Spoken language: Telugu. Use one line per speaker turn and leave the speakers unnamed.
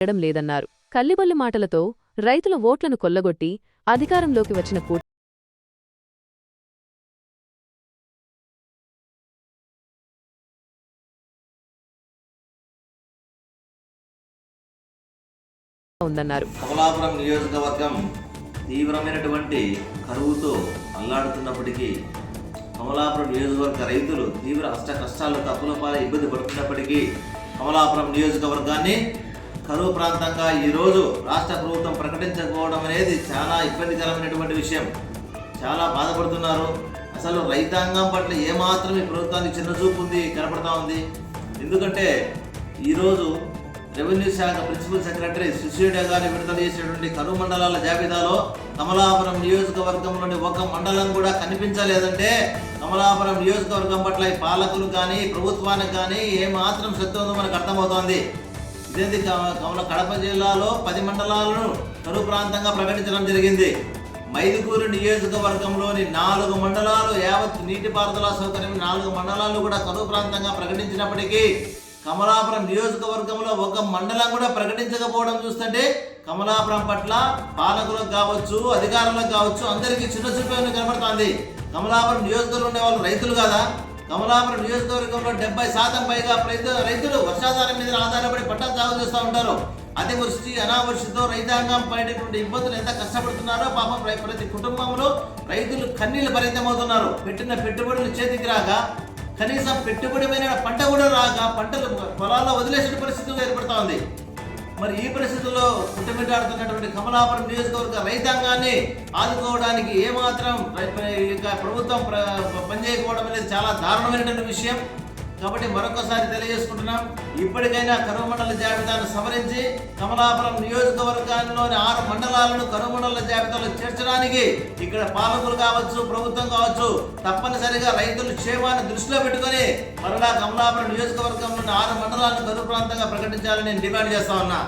చేయడం లేదన్నారు. కల్లిబొల్లి మాటలతో రైతుల ఓట్లను కొల్లగొట్టి అధికారంలోకి వచ్చిన కూటమి ఉందన్నారు.
కమలాపురం నియోజకవర్గం తీవ్రమైనటువంటి కరువుతో అల్లాడుతున్నప్పటికీ, కమలాపురం నియోజకవర్గ రైతులు తీవ్ర కష్టాలకు అప్పులపాల ఇబ్బంది పడుతున్నప్పటికీ కమలాపురం నియోజకవర్గాన్ని కరువు ప్రాంతంగా ఈరోజు రాష్ట్ర ప్రభుత్వం ప్రకటించకపోవడం అనేది చాలా ఇబ్బందికరమైనటువంటి విషయం. చాలా బాధపడుతున్నారు. అసలు రైతాంగం పట్ల ఏమాత్రం ఈ ప్రభుత్వానికి చిన్నచూపు ఉంది కనపడతా ఉంది. ఎందుకంటే ఈరోజు రెవెన్యూ శాఖ ప్రిన్సిపల్ సెక్రటరీ సుశీడ గారి విడుదల చేసినటువంటి కరువు మండలాల జాబితాలో కమలాపురం నియోజకవర్గంలోని ఒక మండలం కూడా కనిపించలేదంటే కమలాపురం నియోజకవర్గం పట్ల ఈ పాలకులు కానీ ప్రభుత్వానికి కానీ ఏమాత్రం శ్రద్ధ ఉందో మనకు అర్థమవుతోంది. ఇదేంటి, కడప జిల్లాలో 10 మండలాలను కరువు ప్రాంతంగా ప్రకటించడం జరిగింది. మైదుకూరు నియోజకవర్గంలోని 4 మండలాలు యావత్ నీటిపారుదల సౌకర్యం 4 మండలాలు కూడా కరువు ప్రాంతంగా ప్రకటించినప్పటికీ కమలాపురం నియోజకవర్గంలో ఒక మండలం కూడా ప్రకటించకపోవడం చూస్తుంటే కమలాపురం పట్ల పాలకులకు కావచ్చు, అధికారులకు కావచ్చు, అందరికీ చిన్న చూపు కనబడుతుంది. కమలాపురం నియోజకవర్గంలో ఉండే వాళ్ళు రైతులు కాదా? కమలాపురం నియోజకవర్గంలో 70% పైగా రైతులు వర్షాధారం మీద ఆధారపడి పంటలు సాగు చేస్తూ ఉంటారు. అతివృష్టి అనావృష్టితో రైతాంగం పడేటువంటి ఇబ్బందులు ఎంత కష్టపడుతున్నారో పాపం ప్రతి కుటుంబంలో రైతులు కన్నీళ్లు భరితమవుతున్నారు. పెట్టిన పెట్టుబడులు చేతికి రాక, కనీసం పెట్టుబడి మీద పంట కూడా రాక పంటలు పొలాల్లో వదిలేసిన పరిస్థితులు ఏర్పడుతూ ఉంది. మరి ఈ పరిస్థితుల్లో కుట్టమిట్టాడుతున్నటువంటి కమలాపురం నియోజకవర్గ రైతాంగాన్ని ఆదుకోవడానికి ఏమాత్రం ప్రభుత్వం పనిచేయకపోవడం అనేది చాలా దారుణమైనటువంటి విషయం. కాబట్టి మరొకసారి తెలియజేసుకుంటున్నాం, ఇప్పటికైనా కరువు మండల జాబితాను సవరించి కమలాపురం నియోజకవర్గాల్లోని 6 మండలాలను కరువు మండల జాబితాలో చేర్చడానికి ఇక్కడ పాలకులు కావచ్చు, ప్రభుత్వం కావచ్చు, తప్పనిసరిగా రైతుల క్షేమాన్ని దృష్టిలో పెట్టుకొని మరలా కమలాపురం నియోజకవర్గంలోని 6 మండలాలను కరువు ప్రాంతంగా ప్రకటించాలని నేను డిమాండ్ చేస్తా ఉన్నా.